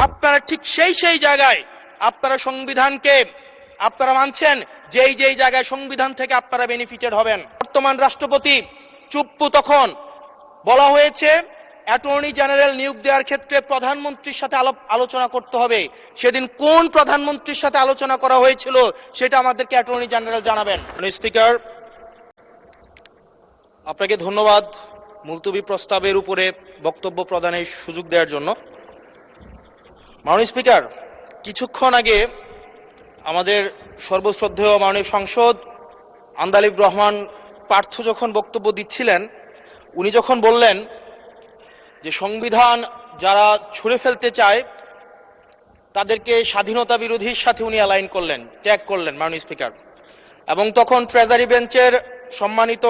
আপনারা ঠিক সেই জায়গায় আপনারা সংবিধানকে আপনারা মানছেন, যেই জায়গায় সংবিধান থেকে আপনারা বেনিফিটেড হবেন। বর্তমান রাষ্ট্রপতি চুপ্পু তখন বলা হয়েছে অ্যাটর্নি জেনারেল নিয়োগ দেওয়ার ক্ষেত্রে প্রধানমন্ত্রীর সাথে আলোচনা করতে হবে। সেদিন কোন প্রধানমন্ত্রীর সাথে আলোচনা করা হয়েছিল সেটা আমাদেরকে অ্যাটর্নি জেনারেল জানাবেন। স্পিকার, আপনাকে ধন্যবাদ মুলতবি প্রস্তাবের উপরে বক্তব্য প্রদানের সুযোগ দেওয়ার জন্য। মাননীয় স্পিকার, কিছুক্ষণ আগে আমাদের সর্বশ্রদ্ধেয় মাননীয় সাংসদ আন্দালিব রহমান পার্থ যখন বক্তব্য দিচ্ছিলেন, উনি যখন বললেন যে সংবিধান যারা ছুঁড়ে ফেলতে চায় তাদেরকে স্বাধীনতা বিরোধীর সাথে উনি অ্যালাইন করলেন, ট্যাগ করলেন মাননীয় স্পিকার, এবং তখন ট্রেজারি বেঞ্চের সম্মানিত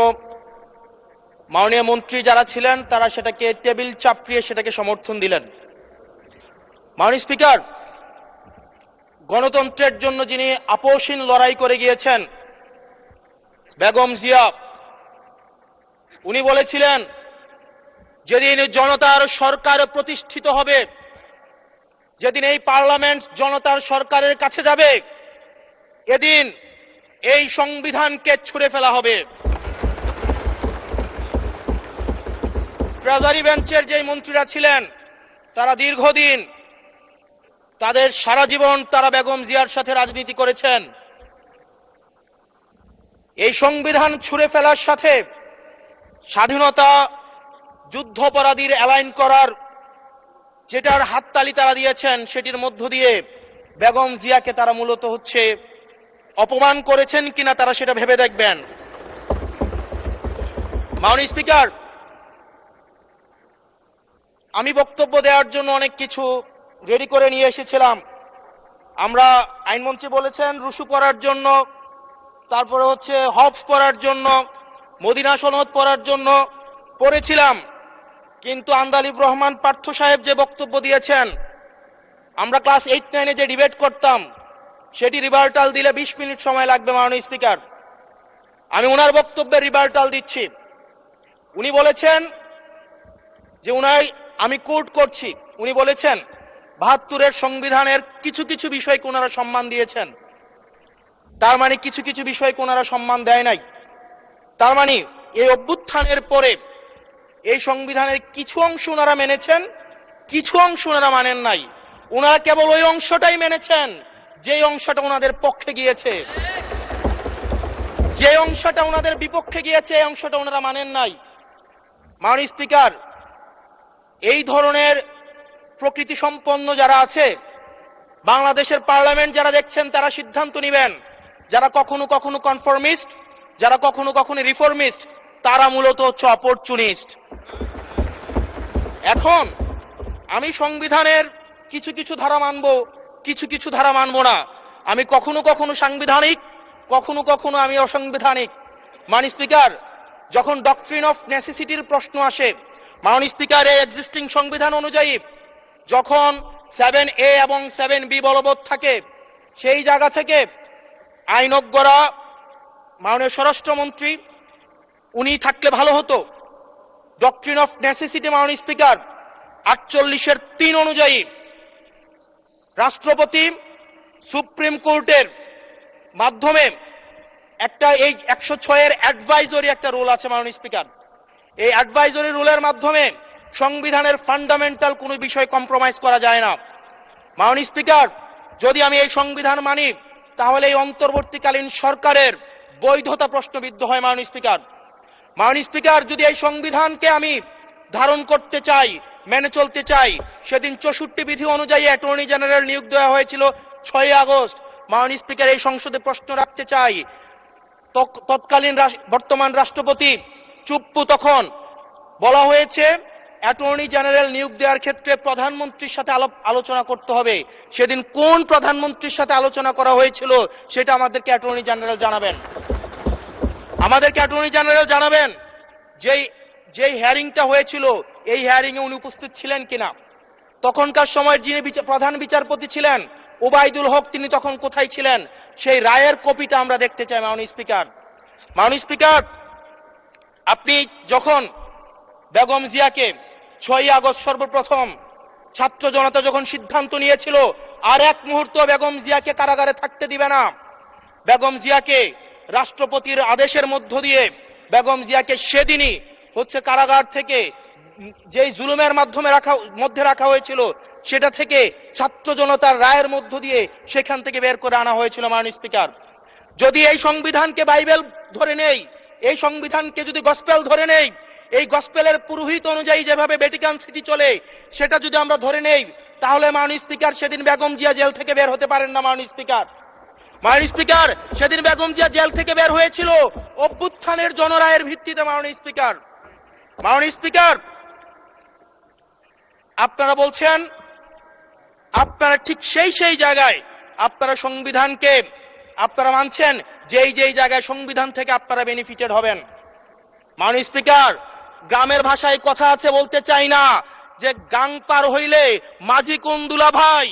মাননীয় মন্ত্রী যারা ছিলেন তারা সেটাকে টেবিল চাপড়িয়ে সেটাকে সমর্থন দিলেন। মাননীয় স্পিকার, গণতন্ত্রের জন্য যিনি আপোষহীন লড়াই করে গিয়েছেন বেগম জিয়া, উনি বলেছিলেন যেদিন জনতার সরকার প্রতিষ্ঠিত হবে, যেদিন এই পার্লামেন্ট জনতার সরকারের কাছে যাবে, এদিন এই সংবিধানকে ছুঁড়ে ফেলা হবে। ট্রেজারি বেঞ্চের যে মন্ত্রীরা ছিলেন তারা দীর্ঘদিন তাদের সারা জীবন তারা বেগম জিয়ার সাথে রাজনীতি করেছেন। এই সংবিধান ছুঁড়ে ফেলার সাথে স্বাধীনতা যুদ্ধাপরাধীর অ্যালাইন করার যেটার হাততালি তারা দিয়েছেন, সেটির মধ্য দিয়ে বেগম জিয়াকে তারা মূলত অপমান করেছেন কিনা তারা সেটা ভেবে দেখবেন। মাননীয় স্পিকার, আমি বক্তব্য দেওয়ার জন্য অনেক কিছু রেডি করে নিয়ে এসেছিলাম। আমরা আইনমন্ত্রী বলেছেন রুশু পড়ার জন্য, তারপরে হবস পড়ার জন্য, মদিনা সনদ পড়ার জন্য পড়েছিলাম, কিন্তু আন্দালিব রহমান পার্থ সাহেব যে বক্তব্য দিয়েছেন, আমরা ক্লাস 8-9-এ যে ডিবেট করতাম সেটি রিভার্টাল দিলে 20 মিনিট সময় লাগবে। মাননীয় স্পিকার, আমি ওনার বক্তব্যের রিভার্টাল দিচ্ছি। উনি বলেছেন যে আমি কোট করছি, উনি বলেছেন ৭২-এর সংবিধানের কিছু বিষয়কে ওনারা সম্মান দিয়েছেন। তার মানে কিছু বিষয়কে ওনারা সম্মান দেয় নাই। তার মানে এই অভ্যুত্থানের পরে এই সংবিধানের কিছু অংশ ওনারা মেনেছেন, কিছু অংশ ওনারা মানেন নাই। ওনারা কেবল ওই অংশটাই মেনেছেন যে অংশটা ওনাদের পক্ষে গিয়েছে, যে অংশটা ওনাদের বিপক্ষে গিয়েছে এই অংশটা ওনারা মানেন নাই। মাননীয় স্পিকার, এই ধরনের প্রকৃতি সম্পন্ন যারা আছে বাংলাদেশের পার্লামেন্ট যারা দেখছেন তারা সিদ্ধান্ত নেবেন, যারা কখনো কনফরমিস্ট, যারা কখনো রিফর্মিস্ট, তারা মূলত অপরচুনিস্ট। এখন আমি সংবিধানের কিছু ধারা মানব, কিছু ধারা মানব না। আমি কখনো সাংবিধানিক, কখনো আমি অসাংবিধানিক। মাননীয় স্পিকার, যখন ডক্ট্রিন অফ নেসেসিটির প্রশ্ন আসে, মাননীয় স্পিকার, এই এক্সিস্টিং সংবিধান অনুযায়ী যখন 7A এবং 7B বলবৎ থাকে, সেই জায়গা থেকে আইনজ্ঞরা, মাননীয় স্বরাষ্ট্রমন্ত্রী উনি থাকলে ভালো হতো। ডক্ট্রিন অফ নেসেসিটি মাননীয় স্পিকার 48-3 অনুযায়ী রাষ্ট্রপতি সুপ্রিম কোর্টের মাধ্যমে এই 106-এর অ্যাডভাইজরি একটা রুল আছে মাননীয় স্পিকার। এই অ্যাডভাইজরি রুলের মাধ্যমে সংবিধানের ফান্ডামেন্টাল কোনো বিষয় কম্প্রোমাইজ করা যায় না। মাননীয় স্পিকার, যদি আমি এই সংবিধান মানি তাহলে এই অন্তর্বর্তীকালীন সরকারের বৈধতা প্রশ্নবিদ্ধ হয়। মাননীয় স্পিকার, যদি এই সংবিধানকে আমি ধারণ করতে চাই, মেনে চলতে চাই, সেদিন 64 বিধি অনুযায়ী অ্যাটর্নি জেনারেল নিয়োগ দেওয়া হয়েছিল 6 আগস্ট। মাননীয় স্পিকার, এই সংসদে প্রশ্ন রাখতে চাই, তৎকালীন বর্তমান রাষ্ট্রপতি চুপ্পু তখন বলা হয়েছে অ্যাটর্নি জেনারেল নিয়োগ দেওয়ার ক্ষেত্রে প্রধানমন্ত্রীর সাথে আলোচনা করতে হবে। সেদিন কোন প্রধানমন্ত্রীর সাথে আলোচনা করা হয়েছিল সেটা আমাদেরকে অ্যাটর্নি জেনারেল জানাবেন। যেই হিয়ারিংটা হয়েছিল এই হিয়ারিং এ উনি উপস্থিত ছিলেন কিনা, তখনকার সময়ের যিনি প্রধান বিচারপতি ছিলেন ওবায়দুল হক, তিনি তখন কোথায় ছিলেন, সেই রায়ের কপিটা আমরা দেখতে চাই। মাননীয় স্পিকার, আপনি যখন বেগম জিয়াকে 6 আগস্ট সর্বপ্রথম ছাত্র জনতা যখন সিদ্ধান্ত নিয়েছিল আর এক মুহূর্ত বেগম জিয়াকে কারাগারে থাকতে দিবে না, বেগম জিয়াকে রাষ্ট্রপতির আদেশের মধ্য দিয়ে বেগম জিয়াকে সেদিনই হচ্ছে কারাগার থেকে যেই জুলুমের মধ্যে রাখা হয়েছিল সেটা থেকে ছাত্র জনতার রায়ের মধ্য দিয়ে সেখান থেকে বের করে আনা হয়েছিল। মাননীয় স্পিকার, যদি এই সংবিধানকে বাইবেল ধরে নেই, এই সংবিধানকে যদি গসপেল ধরে নেই, এই গসপেলের পুরোহিত অনুযায়ী যেভাবে ভ্যাটিকান সিটি চলে সেটা যদি আমরা ধরে নেই, তাহলে মাননীয় স্পিকার সেদিন বেগম জিয়া জেল থেকে বের হতে পারেন না। মাননীয় স্পিকার সেদিন বেগম জিয়া জেল থেকে বের হয়েছিল অভ্যুত্থানের জনরায়ের ভিত্তিতে। মাননীয় স্পিকার, আপনারা বলছেন আপনারা ঠিক সেই জায়গায় আপনারা সংবিধানকে আপনারা মানছেন যেই জায়গায় সংবিধান থেকে আপনারা বেনিফিটেড হবেন। মাননীয় স্পিকার, গ্রামের ভাষায় কথা আছে, বলতে চাই না, যে গাং পার হইলে মাঝি কোন দুলা ভাই।